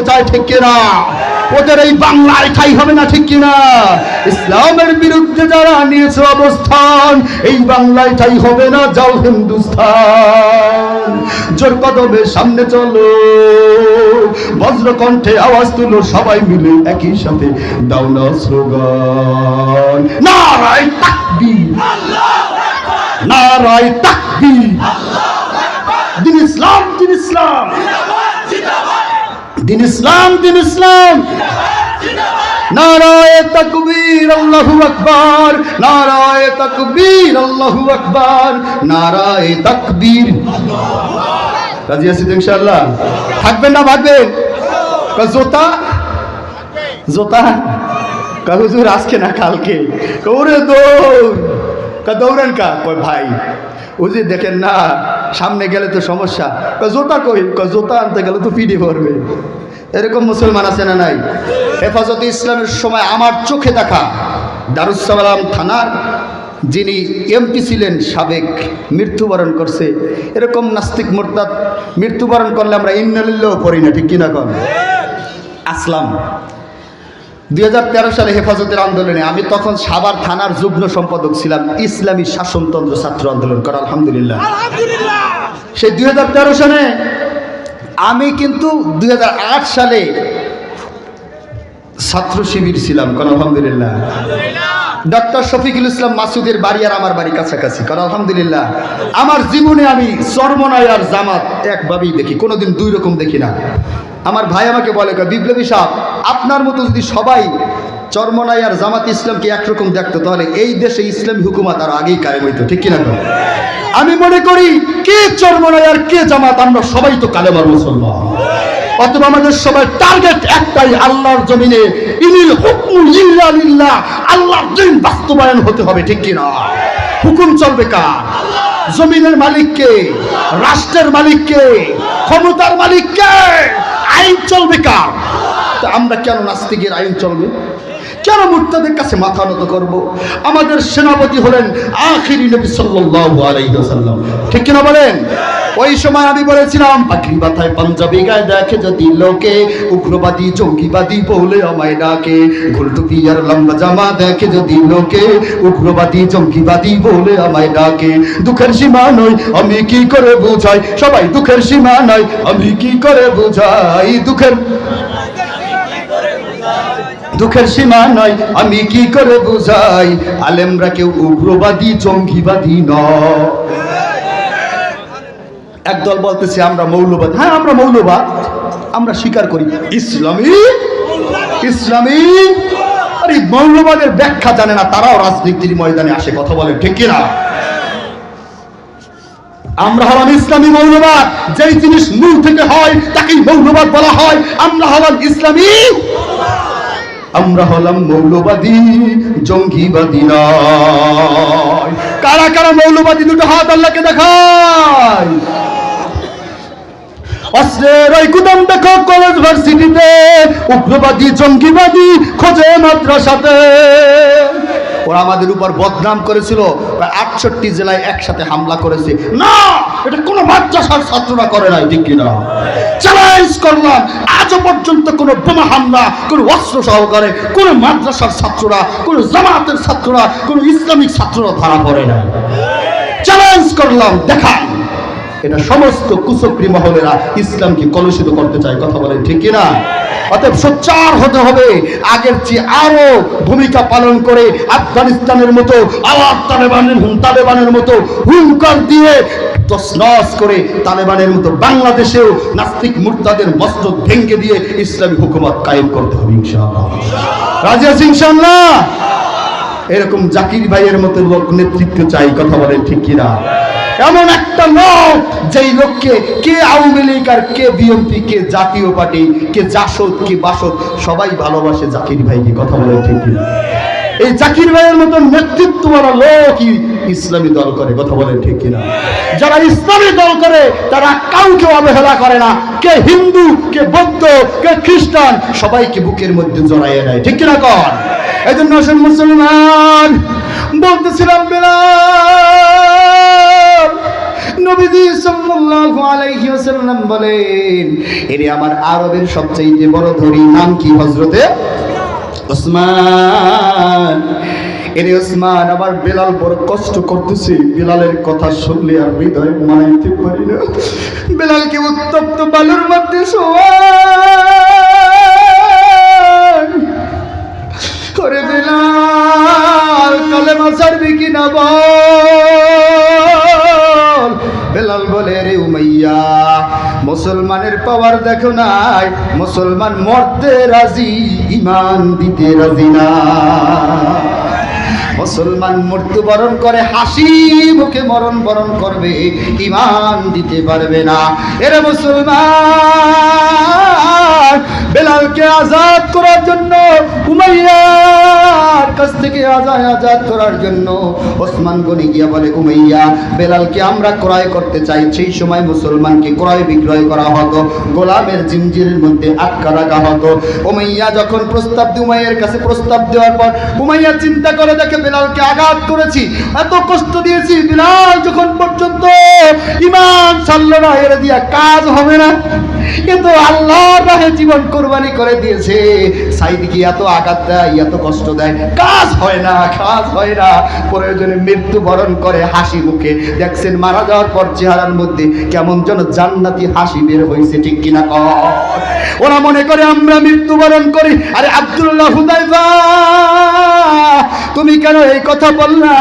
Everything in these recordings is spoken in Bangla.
চায়, ঠিক কিনা? ওদের এই বাংলায় ঠাই হবে না, ঠিক কিনা? ইসলামের বিরুদ্ধে যারা নিয়েছে অবস্থান, এই বাংলায় ঠাই হবে না, যাও হিন্দুস্তান। জোর কদমে সামনে চলো, বজ্রকণ্ঠে আওয়াজ তুলো, সবাই মিলে একই সাথে দাও না স্লোগান, নারায়ে তাকবীর, নারায়ে তাকবীর, দিন ইসলাম, দিন ইসলাম, দিন ইসলাম, দিন ইসলাম, নারায়ে তাকবীর, আল্লাহু আকবার, নারায়ে তাকবীর, আল্লাহু আকবার, নারায়ে তাকবীর। রাজি আছি তো ইনশাআল্লাহ? থাকবেন না ভাগবেন? জোতা জোতা হুজুর আজকে না কালকে, ওরে দৌড়, দৌড়েন কা? কয় ভাই হুজুর দেখেন না সামনে গেলে তো সমস্যা। জোতা কই? জোতা আনতে গেলে তো পিঠে পড়বে। এরকম মুসলমান আছে না নাই? হেফাজতে ইসলামের সময় আমার চোখে দেখা দারুস সালাম থানার যিনি এমপি ছিলেন সাবেক, মৃত্যুবরণ করছে। এরকম নাস্তিক মুরতাদ মৃত্যুবরণ করলে আমরা ইন্না লিল্লাহি পড়ি না, ঠিক কিনা কন? আসলাম 2013 সালে হেফাজতের আন্দোলনে, আমি তখন সাভার থানার যুগ্ম সম্পাদক ছিলাম, ইসলামী শাসনতন্ত্র ছাত্র আন্দোলন করা, আলহামদুলিল্লাহ। সেই 2013 সালে আমি কিন্তু 2008 সালে ছাত্র শিবির ছিলাম, কারণ আলহামদুলিল্লাহ। ডক্টর শফিকুল ইসলাম মাসুদের বাড়ি আর আমার বাড়ি কাছাকাছি, কারণ আলহামদুলিল্লাহ। আমার জীবনে আমি চরমনাই আর জামাত একভাবেই দেখি, কোনোদিন দুই রকম দেখি না। আমার ভাই আমাকে বলে, বিপ্লবী সাহেব আপনার মতো যদি সবাই চরমনাই আর জামাত ইসলামকে একরকম দেখতো, তাহলে এই দেশে ইসলামী হুকুমত আর আগেই কায়েম হইতো, ঠিক কিনা? আমি মনে করি কে চরমনাই আর কে জামাত, আমরা সবাই তো কালেমার মুসলমান। অথবা আমাদের সবাই টার্গেট একটাই, আল্লাহর জমিনে ইনিল হুকমু ইল্লা লিল্লাহ, আল্লাহর দিন বাস্তবায়ন হতে হবে, ঠিক কিনা? হুকুম চলবে কার? জমিনের মালিক কে? রাষ্ট্রের মালিক কে? ক্ষমতার মালিক কে? আইন চলবে কার? তা আমরা কেন নাস্তিকের আইন চলবে? কেন মুরতাদের কাছে মাথা নত করব? আমাদের সেনাপতি হলেন আখিরি নবী সাল্লাল্লাহু আলাইহি ওয়াসাল্লাম, ঠিক কিনা বলেন? ওই সময় আমি বলেছিলাম, পাগড়ি মাথায় পাঞ্জাবি গায়ে দেখে যদি লোকে, উগ্রবাদী জঙ্গিবাদী বলে আমায় ডাকে, গোল টুপি আর লম্বা জামা দেখে যদি লোকে, উগ্রবাদী জঙ্গিবাদী বলে আমায় ডাকে। দুঃখের সীমা নয় আমি কি করে বুঝাই, সবাই দুঃখের সীমা নয় আমি কি করে বুঝাই, দুঃখের সীমা নয় আমি কি করে বুঝাই, আলেমরা কেউ উগ্রবাদী জঙ্গিবাদী নয়। একদল বলতেছে আমরা মৌলবাদ। হ্যাঁ আমরা মৌলবাদ, আমরা স্বীকার করি, ইসলামী ইসলামী। আরে মৌলবাদের ব্যাখ্যা জানে না, তারাও রাজনীতির ময়দানে আসে, কথা বলে, ঠিক কিনা? আমরা হলাম ইসলামী মৌলবাদ, যেই জিনিস মূল থেকে হয় তাকেই মৌলবাদ বলা হয়। আমরা হলাম ইসলামী, আমরা হলাম মৌলবাদী জঙ্গিবাদী নয়। কারা কারা মৌলবাদী? দুটো হাত আল্লাহকে দেখায়। অস্ত্রের ওই গুদাম দেখো কলেজ ভার্সিটিতে, উগ্রবাদী জঙ্গিবাদী খোঁজে মাদ্রাসাতে। ওরা আমাদের উপর বদনাম করেছিল, 68 জেলায় একসাথে হামলা করেছে। না, এটা কোনো মাদ্রাসার ছাত্ররা করে নাই, ঠিক কিনা? চ্যালেঞ্জ করলাম, আজও পর্যন্ত কোনো বোমা হামলা, কোনো অস্ত্র সহকারে কোনো মাদ্রাসার ছাত্ররা, কোনো জামাতের ছাত্ররা, কোনো ইসলামিক ছাত্ররা ধরা পড়ে না। চ্যালেঞ্জ করলাম, দেখান। এটা সমস্ত কুচক্রী মহলেরা ইসলামকে কলুষিত করতে চায়, কথা বলেন, ঠিক কিনা? অতএব সোচ্চার হতে হবে, আগের চেয়ে আরো ভূমিকা পালন করে আফগানিস্তানের মতো আবার তালেবানের মতো হুঙ্কার দিয়ে তছনছ করে, তালেবানের মতো বাংলাদেশেও নাস্তিক মুরতাদের মস্তক ভেঙে দিয়ে ইসলামী হুকুমত কায়েম করতে হবে ইনশাআল্লাহ। রাজি আছি ইনশাআল্লাহ? এরকম জাকির ভাইয়ের মতো লোক নেতৃত্ব চাই, কথা বলেন, ঠিক কিনা? এমন একটা লোক, যেই লোককে কে আওয়ামী লীগ আর কে বিএনপি, কে জাতীয় পার্টি, কে জাসদ, কে বাসদ, সবাই ভালোবাসে জাকির ভাইকে, কথা বলেন, ঠিক কিনা? এই জাকির ভাইয়ের মতো নেতৃত্বওয়ালা লোকই ইসলামী দল করে, কথা বলেন, ঠিক কিনা? যারা ইসলামী দল করে তারা কাউকে অবহেলা করে না, কে হিন্দু, কে বৌদ্ধ, কে খ্রিস্টান, সবাইকে বুকের মধ্যে জড়াইয়ে নেয়, ঠিক কিনা কন? এই জন্য মুসলমান বলতেছিলাম, বেলাল নবীজি সাল্লাল্লাহু আলাইহি ওয়াসাল্লাম বলেন, এরে আমার আরবের সবচেয়ে বড় ধনী নাম কি? হযরতে ওসমান। এরে ওসমান, আমার বেলাল বড় কষ্ট করতেছে, বেলালের কথা শুনলে আর হৃদয় মানাইতে পারি না। বেলালকে উত্তপ্ত বালুর মধ্যে করে বেলাল, কালেমা ছাড়বি কিনা বল। বেলাল বলে, রে উমাইয়া, মুসলমানের পাওয়ার দেখো নাই, মুসলমান মরতে রাজি, ঈমান দিতে রাজি না। মুসলমান মৃত্যুবরণ করে হাসি মুখে মরণ করবে, ঈমান দিতে পারবে না। এরে মুসলমান, বেলালকে আজাদ করার জন্য, উমাইয়ার কাছ থেকে আজাদ করার জন্য ওসমান গনি গিয়া বলে, উমাইয়া, বেলালকে আমরা ক্রয় করতে চাই। সেই সময় মুসলমানকে ক্রয় বিক্রয় করা হতো, গোলামের জিঞ্জিরের মধ্যে আটকা রাখা হতো। উমাইয়া যখন প্রস্তাব দিয়ে, উমাইয়ার কাছে প্রস্তাব দেওয়ার পর উমাইয়া চিন্তা করে দেখে, বেলালকে আঘাত করেছি, এত কষ্ট দিয়েছি, বেলাল যখন পর্যন্ত ঈমান ছাড়লো না, এর দিয়া কাজ হবে না। কিন্তু আল্লাহর রাহে জীবন কোরবানি করে দিয়েছে, সাইদকে এত আঘাত দেয়, এত কষ্ট দেয়, কাজ হয় না, কাজ হয় না। প্রয়োজনে মৃত্যুবরণ করে হাসি মুখে। দেখছেন মারা যাওয়ার পর চেহারার মধ্যে কেমন যেন জান্নাতি হাসি বের হয়েছে, ঠিক কিনা কর? ওরা মনে করে আমরা মৃত্যুবরণ করি। আরে আব্দুল্লাহ হুযায়ফা, তুমি কেন এই কথা বললা?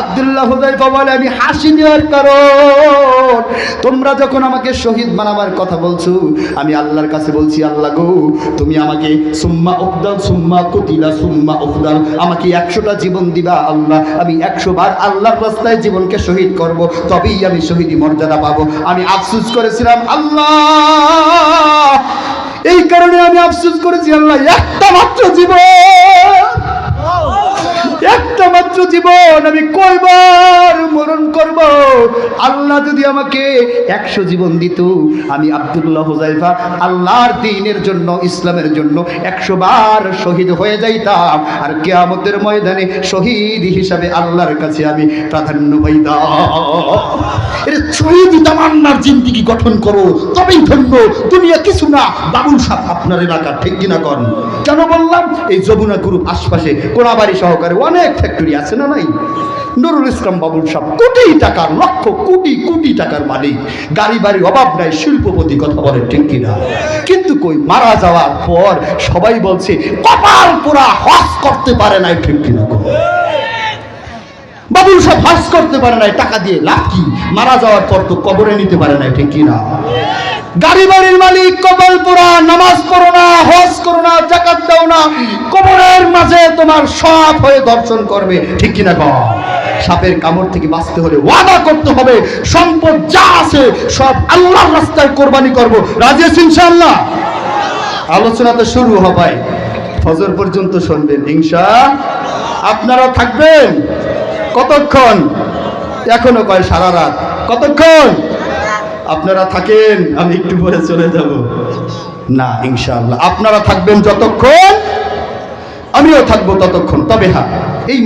আব্দুল্লাহ হুযায়ফা বলে, আমি হাসি দেওয়ার কারণ, তোমরা যখন আমাকে শহীদ বানাবার কথা বলছো, আমি আল্লাহর কাছে বলছি, আল্লাহ গো, তুমি আমাকে সুম্মা উফদাল সুম্মা কুতিলা সুম্মা উফদাল, আমাকে 100টা জীবন দিবা আল্লাহ, আমি 100 বার আল্লাহর রাস্তায় জীবনকে শহীদ করব, তবেই আমি শহীদি মর্যাদা পাবো। আমি আফসোস করেছিলাম আল্লাহ, এই কারণে আমি আফসোস করেছি আল্লাহ, একটা মাত্র জীবন, একটা মাত্র জীবন, আমি কয়বার মরণ করব? আল্লাহ যদি আমাকে 100 জীবন দিত, আমি আব্দুল্লাহ হুযায়ফা আল্লাহর দ্বীনের জন্য, ইসলামের জন্য 100 বার শহীদ হয়ে যাইতাম, আর কিয়ামতের ময়দানে শহীদ হিসাবে আল্লাহর কাছে আমি প্রাধান্য পাইতাম। এর শহীদি তামান্নার জিন্দেগি গঠন করো, তবেই ধন্য, দুনিয়া কিছু না। বাবুল সাহেব আপনার এলাকা, ঠিক কিনা করেন? কেন বললাম? এই যমুনা গ্রুপ আশপাশে কোনাবাড়ি সহকারে অনেক ফ্যাক্টরি আছে না নাই? নুরুল ইসলাম বাবুল সাহেব কোটি টাকার, লক্ষ কোটি কোটি টাকার মালিক, গাড়ি বাড়ির অভাব নাই, শিল্পপতি, কথা বলে ঠিক কিনা? কিন্তু কই মারা যাওয়ার পর সবাই বলছে কপাল পোড়া, হজ করতে পারে নাই, ঠিক কিনা? বাবুল সাহেব হজ করতে পারে নাই, টাকা দিয়ে লাভ কি? মারা যাওয়ার পর তো কবরে নিতে পারে নাই, ঠিক কিনা? গাড়ি বাড়ির মালিক কপাল পোড়া, নামাজ পড়ো না, হজ করো না, যাকাত দাও না, কবরের মাঝে তোমার সাপ হয়ে দর্শন করবে, ঠিক কিনা? সাপের কামড় থেকে বাঁচতে হলে ওয়াদা করতে হবে, সম্পদ যা আছে সব আল্লাহর রাস্তায় কোরবানি করব। রাজি আছেন ইনশাআল্লাহ? আলোচনা তো শুরু হবে, ফজর পর্যন্ত শুনবেন ইনশাআল্লাহ। আপনারা থাকবেন কতক্ষণ? এখনো কয় সারা রাত। কতক্ষণ? আপনারা থাকেন, আমি একটু পরে চলে যাব না ইনশাআল্লাহ। আপনারা থাকবেন যতক্ষণ, আমিও থাকবো ততক্ষণ। তবে হ্যাঁ, এই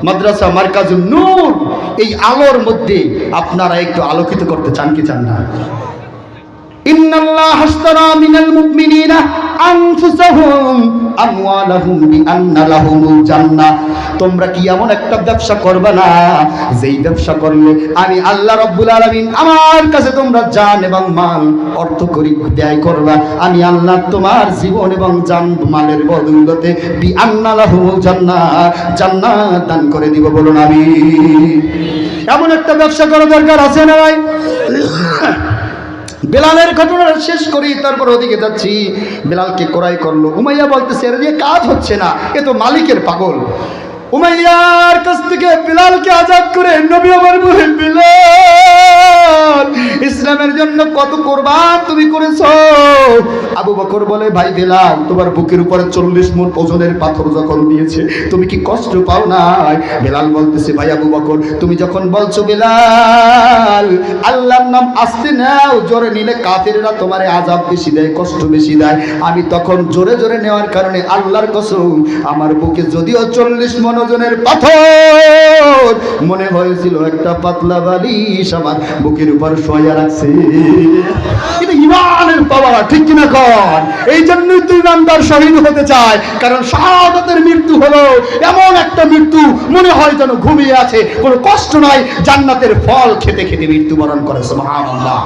মাদ্রাসা মারকাজুন নূর, এই আলোর মধ্যে আপনারা একটু আলোকিত করতে চান কি চান না? ইন্নাল্লাহা আশতারা মিনাল মুমিনিনা আনফুসাহুম আমওয়ালাহুম বিআন্না লাহুমুল জান্নাহ। তোমরা কি এমন একটা ব্যবসা করবে না, যেই ব্যবসা করলে আমি আল্লাহ রাব্বুল আলামিন আমার কাছে তোমরা জান এবং মাল অর্থ করি ব্যয় করবা, আমি আল্লাহ তোমার জীবন এবং জান মালের বদৌলতে বিআন্না লাহুমুল জান্নাহ, জান্নাত দান করে দিব। বলুন আমিন। এমন একটা ব্যবসা করা দরকার আছে না ভাই? বেলালের ঘটনা শেষ করি, তারপর ওদিকে যাচ্ছি। বেলালকে ক্রয় করলো, উমাইয়া বলতেছে এর দিয়ে কাজ হচ্ছে না, এ তো মালিকের পাগল। উমাইয়ার কাছ থেকে বেলালকে আজাদ করে নবী আমার বলে, বেলাল, ইসলামের জন্য কত কোরবান তুমি করেছো। আবু বকর বলে, ভাই বেলাল, তোমার বুকের উপরে 40 মণ ওজনের পাথর যখন দিয়েছে, তুমি কি কষ্ট পাও নাই? বেলাল বলতেছে, ভাই আবু বকর, তুমি যখন বলছো বেলাল আল্লাহর নাম আস্তে নাও, জোরে নিলে কাফেররা তোমারে আযাব বেশি দেয়, কষ্ট বেশি দেয়, আমি তখন জোরে জোরে নেওয়ার কারণে আল্লাহর কসম আমার বুকে যদিও 40 মণ ওজনের পাথর, মনে হয়েছিল একটা পাতলা বালিশ আমার বুকের উপর শোয়া রাখছে। কিন্তু ইমানের পাওয়া, ঠিক কিনা কর? এই জন্যই তুই ইমানদার শহীদ হতে চায়, কারণ শাহাদাতের মৃত্যু হলো এমন একটা মৃত্যু মনে হয় যেন ঘুমিয়ে আছে, কোনো কষ্ট নাই, জান্নাতের ফল খেতে খেতে মৃত্যুবরণ করে। সুবহানাল্লাহ।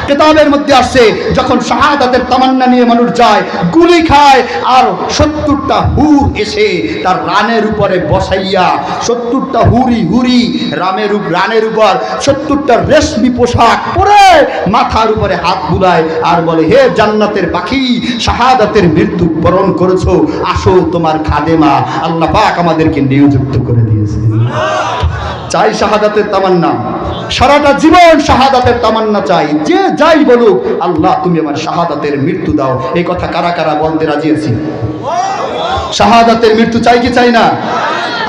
কিতাবের মধ্যে আসছে, যখন শাহাদাতের তামান্না নিয়ে মানুষ যায়, গুলি খায়, আর 70টা হুর এসে তার রানের উপরে বসাইয়া, 70টা হুরি রানের উপর 70টা রেশমি পোশাক পরে মাথার উপরে হাত বুলায় আর বলে, হে জান্নাতের পাখি, শাহাদাতের মৃত্যু বরণ করেছো, আসো তোমার খাদেমা। আল্লাহ পাক আমাদেরকে নিযুক্ত করে দিয়েছে। চাই শাহাদাতের তামান্না, সারাটা জীবন শাহাদাতের তামান্না চাই, যে যাই বলুক, আল্লাহ তুমি আমার শাহাদাতের মৃত্যু দাও। এই কথা কারা কারা বলতে রাজি আছি? শাহাদাতের মৃত্যু চাই কি চাই না?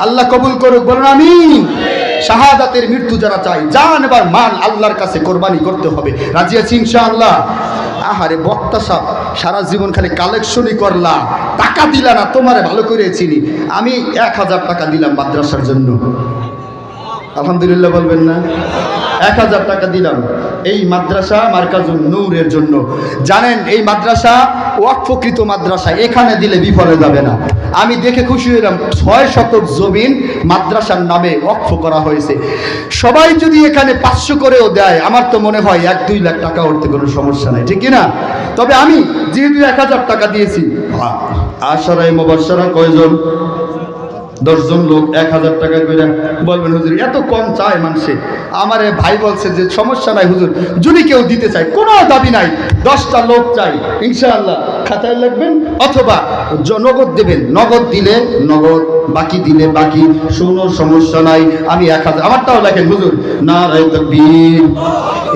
আল্লাহ কবুল করুক, বলুন আমিন। শাহাদাতের মৃত্যু যারা চাই, জান এবার মান আল্লাহর কাছে কোরবানি করতে হবে। রাজি আছি ইনশাআল্লাহ? আহারে বক্তা সাহেব, সারা জীবন খালি কালেকশনই করলা, টাকা দিলা না, তোমারে ভালো করে চিনি। আমি 1000 টাকা দিলাম মাদ্রাসার জন্য, আলহামদুলিল্লাহ বলবেন না? 1000 টাকা দিলাম এই মাদ্রাসা মার্কাজুন নূরের জন্য। জানেন এই মাদ্রাসা ওয়াকফকৃত মাদ্রাসা, এখানে দিলে বিফলে যাবে না। আমি দেখে খুশি হলাম, 6 শতক জমিন মাদ্রাসার নামে ওয়াকফ করা হয়েছে। সবাই যদি এখানে 500 করেও দেয়, আমার তো মনে হয় 1-2 লাখ টাকা উঠতে কোনো সমস্যা নাই, ঠিক কিনা? তবে আমি যেহেতু 1000 টাকা দিয়েছি, আশারায়ে মুবাশশারা কয়জন? 10 জন লোক 1000 টাকা করে। বলবেন হুজুর এত কম চায় মানুষে? আমারে ভাই বলছে যে সমস্যা নাই হুজুর, যদি কেউ দিতে চায়, কোনো দাবি নাই, 10টা লোক চাই, ইনশাআল্লাহ খাতায় লিখবেন অথবা নগদ দেবেন, নগদ দিলে নগদ, বাকি দিলে বাকি, কোনো সমস্যা নাই। আমি 1000, আমারটাও লেখেন হুজুর, নারায়ে তাকবীর।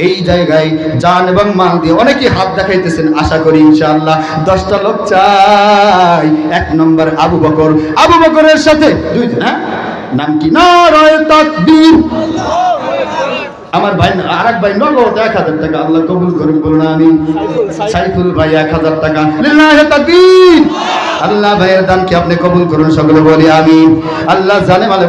এই জায়গায় জান এবং মাল দিয়ে অনেকে হাত দেখাইতেছেন, আশা করি ইনশাআল্লাহ 10টা লোক চাই। 1 নম্বর আবু বকর, আবু বকরের সাথে 2 জন, হ্যাঁ নাম কি? নারায়ে তাকবীর। আমার ভাই আরেক ভাই নগদ 1000 টাকা, আল্লাহ কবুল করুন, বলুন আমিন। সাইফুল ভাই 1000 টাকা, লিল্লাহি তাকবীর। আল্লাহ ভাইয়ের দানকে আপনি কবুল করুন, সকলে বলি আমিন। আল্লাহ জানে মানে